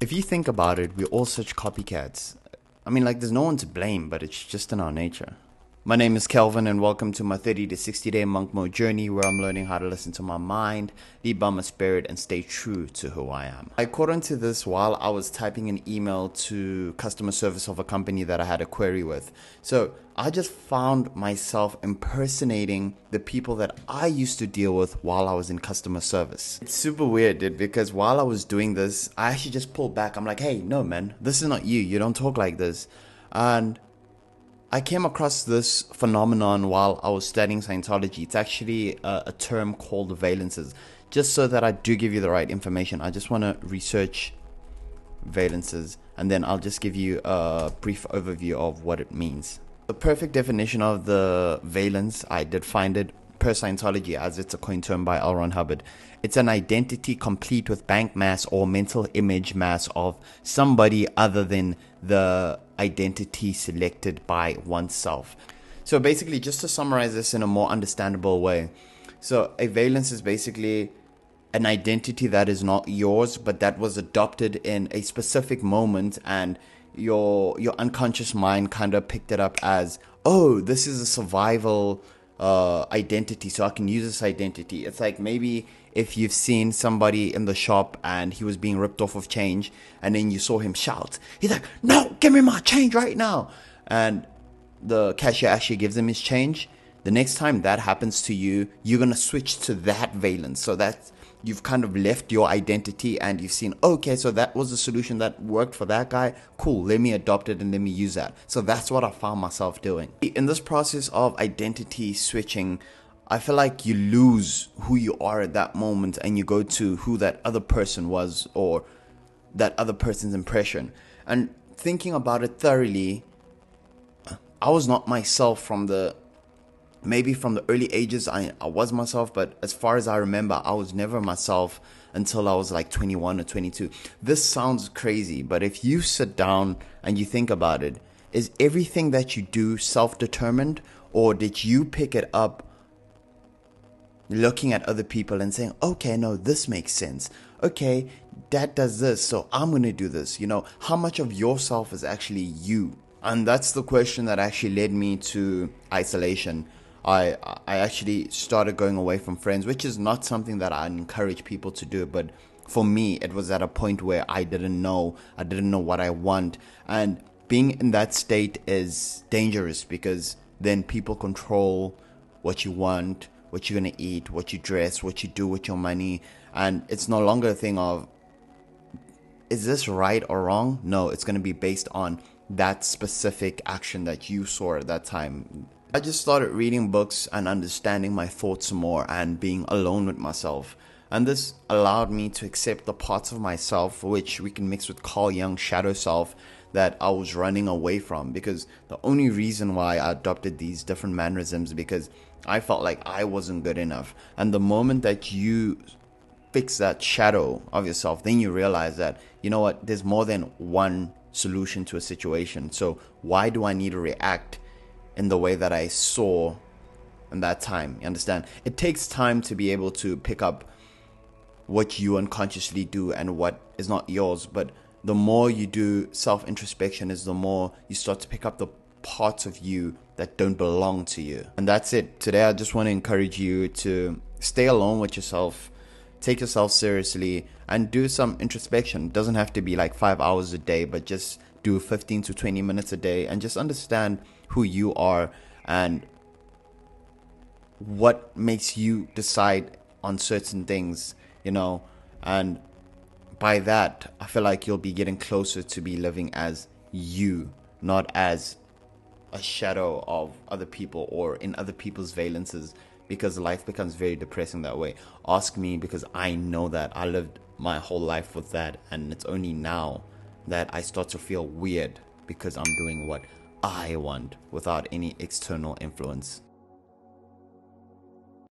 If you think about it, we're all such copycats. I mean, like, there's no one to blame, but it's just in our nature. My name is Kelvin, and welcome to my 30 to 60 day monk mode journey where I'm learning how to listen to my mind, lead by my spirit, and stay true to who I am. I caught onto this while I was typing an email to customer service of a company that I had a query with. So I just found myself impersonating the people that I used to deal with while I was in customer service. It's super weird, dude, because while I was doing this, I actually just pulled back. I'm like, hey, no, man, this is not you. You don't talk like this. And I came across this phenomenon while I was studying Scientology. It's actually a term called valences. Just so that I do give you the right information, I just want to research valences and then I'll just give you a brief overview of what it means. The perfect definition of the valence, I did find it per Scientology, as it's a coined term by L. Ron Hubbard. It's an identity complete with bank mass or mental image mass of somebody other than the identity selected by oneself. So basically, just to summarize this in a more understandable way, so a valence is basically an identity that is not yours, but that was adopted in a specific moment, and your unconscious mind kind of picked it up as, oh, this is a survival identity, so I can use this identity. It's like maybe if you've seen somebody in the shop and he was being ripped off of change, and then you saw him shout, he's like, no, give me my change right now, and the cashier actually gives him his change. The next time that happens to you, you're gonna switch to that valence, so that you've kind of left your identity and you've seen, okay, so that was a solution that worked for that guy. Cool, let me adopt it and let me use that. So that's what I found myself doing. In this process of identity switching, I feel like you lose who you are at that moment and you go to who that other person was or that other person's impression. And thinking about it thoroughly, I was not myself from the early ages. I was myself, but as far as I remember, I was never myself until I was like 21 or 22. This sounds crazy, but if you sit down and you think about it, is everything that you do self-determined, or did you pick it up looking at other people and saying, okay, no, this makes sense. Okay, that does this, so I'm going to do this. You know, how much of yourself is actually you? And that's the question that actually led me to isolation. I actually started going away from friends, which is not something that I encourage people to do. But for me, it was at a point where I didn't know what I want. And being in that state is dangerous because then people control what you want, what you're going to eat, what you dress, what you do with your money. And it's no longer a thing of, is this right or wrong? No, it's going to be based on that specific action that you saw at that time. I just started reading books and understanding my thoughts more and being alone with myself. And this allowed me to accept the parts of myself, which we can mix with Carl Jung's shadow self, that I was running away from. Because the only reason why I adopted these different mannerisms, because I felt like I wasn't good enough. And the moment that you fix that shadow of yourself, then you realize that, you know what, there's more than one solution to a situation. So why do I need to react in the way that I saw in that time? You understand? It takes time to be able to pick up what you unconsciously do and what is not yours. But the more you do self-introspection is the more you start to pick up the parts of you that don't belong to you. And that's it. Today, I just want to encourage you to stay alone with yourself, take yourself seriously, and do some introspection. It doesn't have to be like 5 hours a day, but just do 15 to 20 minutes a day and just understand who you are and what makes you decide on certain things, you know. And by that, I feel like you'll be getting closer to be living as you, not as a shadow of other people or in other people's valences, because life becomes very depressing that way. Ask me, because I know that I lived my whole life with that, and it's only now that I start to feel weird because I'm doing what I want without any external influence.